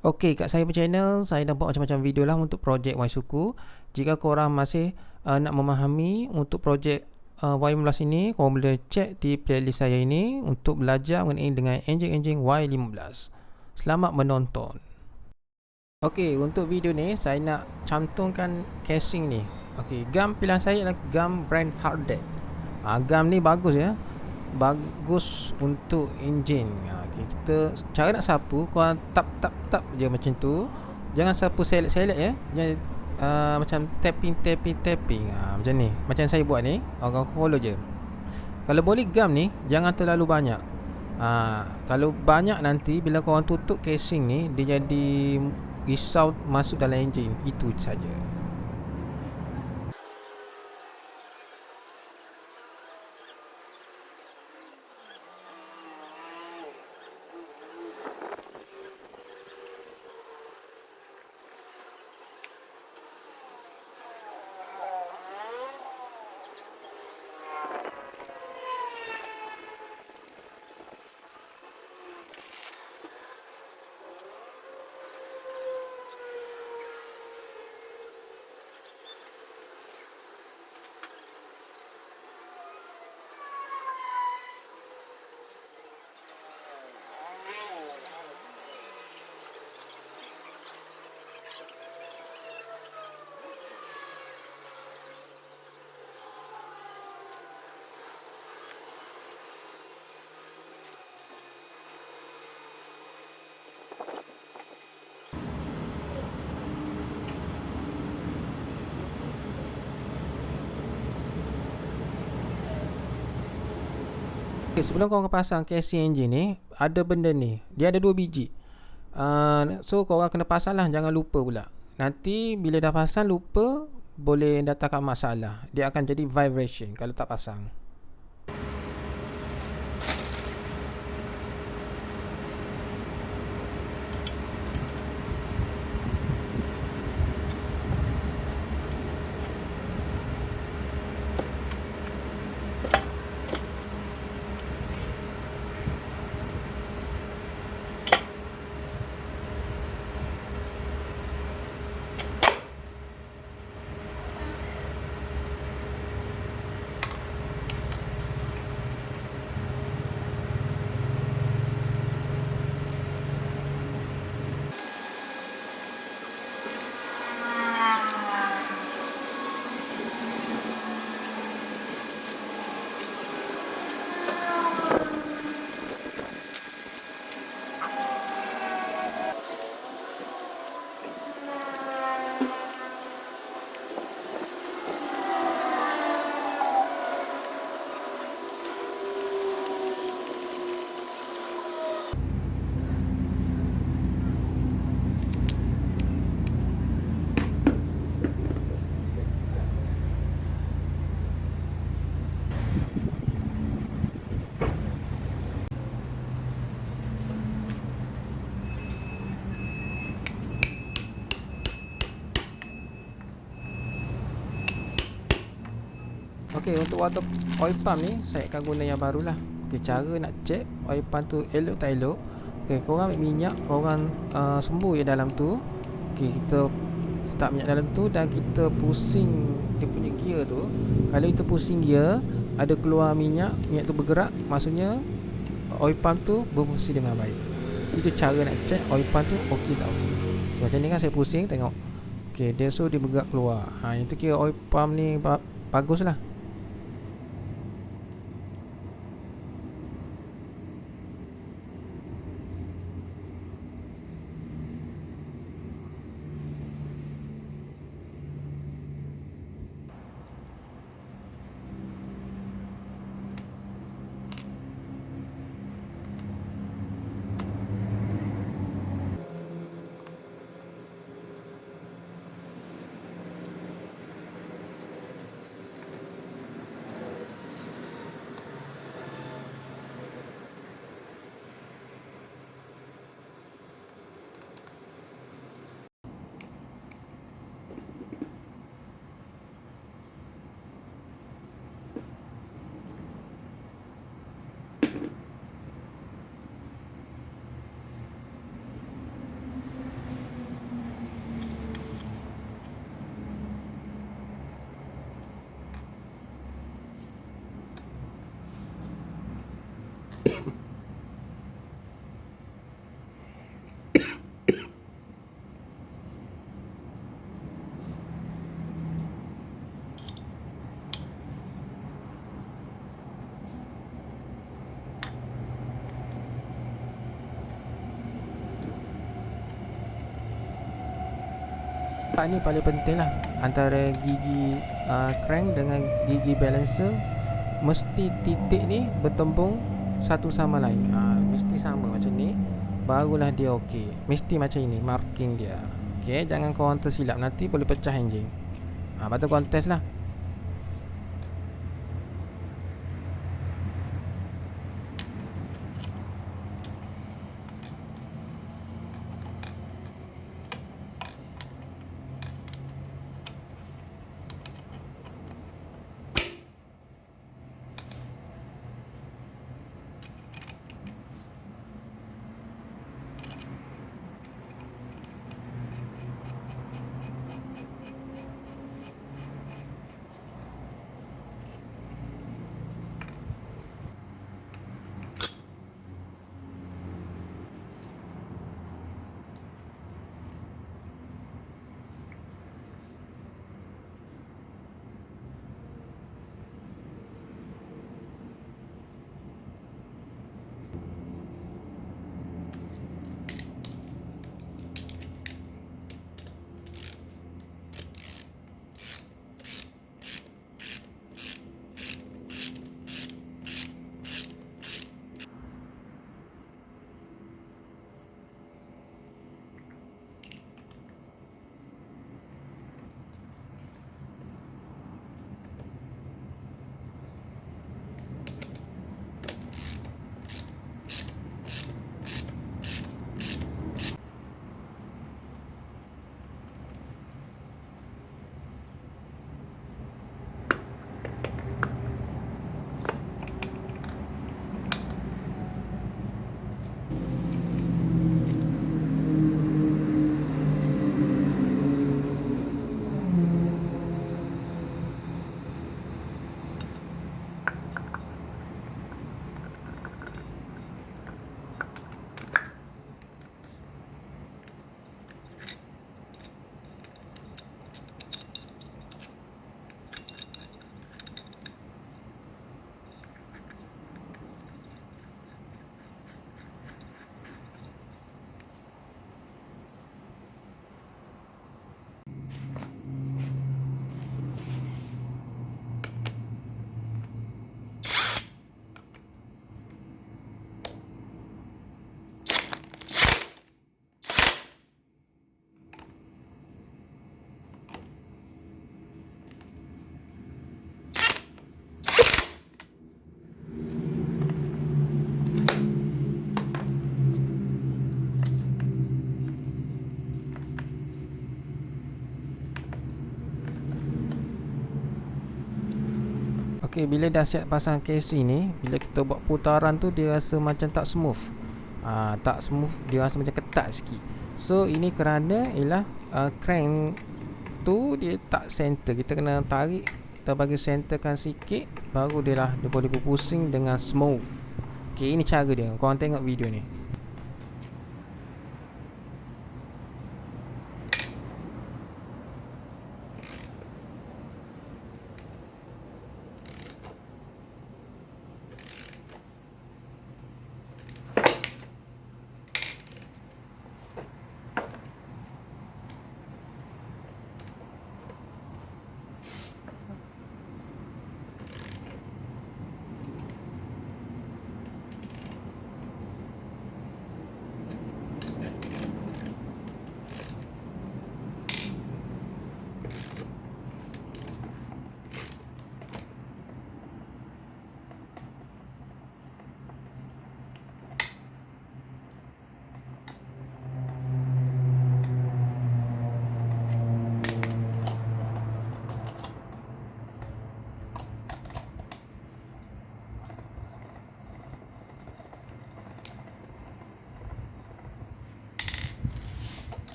Okey, kat saya punya channel, saya dah buat macam-macam video lah untuk projek Ysuku. Jika korang masih nak memahami untuk projek Y15 ini, korang boleh check di playlist saya ini untuk belajar mengenai dengan enjin-enjin Y15. Selamat menonton. Okey, untuk video ni saya nak cantumkan casing ni. Okey, gam pilihan saya adalah gam brand Hardtech. Gam ni bagus ya. Bagus untuk enjin. Okay, kita cara nak sapu, korang tap je macam tu. Jangan sapu selek-selek ya. Jangan macam tapping. Macam ni. Macam saya buat ni. Korang follow je. Kalau boleh gam ni jangan terlalu banyak. Kalau banyak nanti bila korang tutup casing ni, dia jadi risau masuk dalam enjin. Itu saja. Okay, sebelum korang pasang casing enjin ni, ada benda ni. Dia ada 2 biji. So korang kena pasang lah, jangan lupa pula. Nanti bila dah pasang lupa, boleh datangkan masalah. Dia akan jadi vibration kalau tak pasang. Okey, untuk water oil pump ni saya akan guna yang barulah. Okey, cara nak check oil pump tu elok tak elok. Okey, korang ambil minyak, korang sembur je dalam tu. Okey, kita letak minyak dalam tu dan kita pusing dia punya gear tu. Kalau kita pusing gear, ada keluar minyak, minyak tu bergerak, maksudnya oil pump tu berfungsi dengan baik. Itu cara nak check oil pump tu okey tak okey. Macam ni kan saya pusing tengok. Okey, dia so dia bergerak keluar. Itu kira oil pump ni bagus lah. Part ni paling penting lah, antara gigi crank dengan gigi balancer mesti titik ni bertembung satu sama lain. Mesti sama macam ni, barulah dia okey. Mesti macam ini marking dia. Okey, jangan korang tersilap, nanti boleh pecah enjin. Lepas tu korang test lah. Okey, bila dah siap pasang casing ni, bila kita buat putaran tu dia rasa macam tak smooth. Tak smooth, dia rasa macam ketat sikit. So ini kerana ialah crank tu dia tak center. Kita kena tarik, kita bagi centerkan sikit, baru dia lah dia boleh berpusing dengan smooth. Okey, ini cara dia. Korang tengok video ni.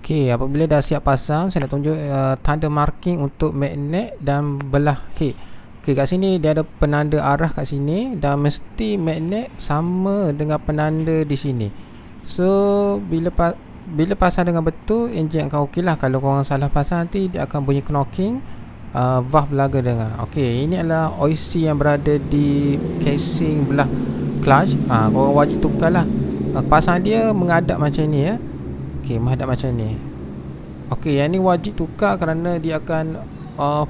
Okey, apabila dah siap pasang, saya nak tunjuk tanda marking untuk magnet dan belah head. Okey, kat sini dia ada penanda arah kat sini dan mesti magnet sama dengan penanda di sini. So bila pasang dengan betul, enjin akan okey lah. Kalau korang salah pasang nanti dia akan bunyi knocking, valve belaga dengar. Okey, ini adalah OC yang berada di casing belah clutch. Korang wajib tukar lah. Pasang dia menghadap macam ni ya. Okey, menghadap macam ni. Okey, yang ni wajib tukar kerana dia akan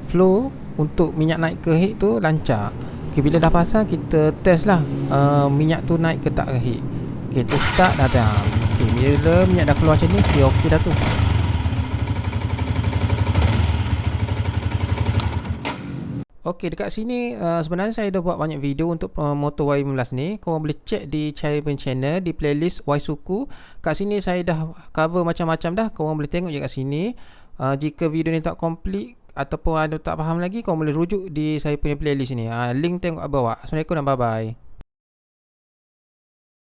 flow untuk minyak naik ke head tu lancar. Okey, bila dah pasang kita test lah minyak tu naik ke tak ke head. Okey, kita start dah. Okey, bila minyak dah keluar macam ni, okey dah tu. Okey, dekat sini sebenarnya saya dah buat banyak video untuk motor Y15 ni. Korang boleh check di saya punya channel, di playlist Ysuku. Kat sini saya dah cover macam-macam dah. Korang boleh tengok je kat sini. Jika video ni tak complete ataupun ada tak faham lagi, korang boleh rujuk di saya punya playlist ni. Link tengok kat bawah. Assalamualaikum dan bye-bye.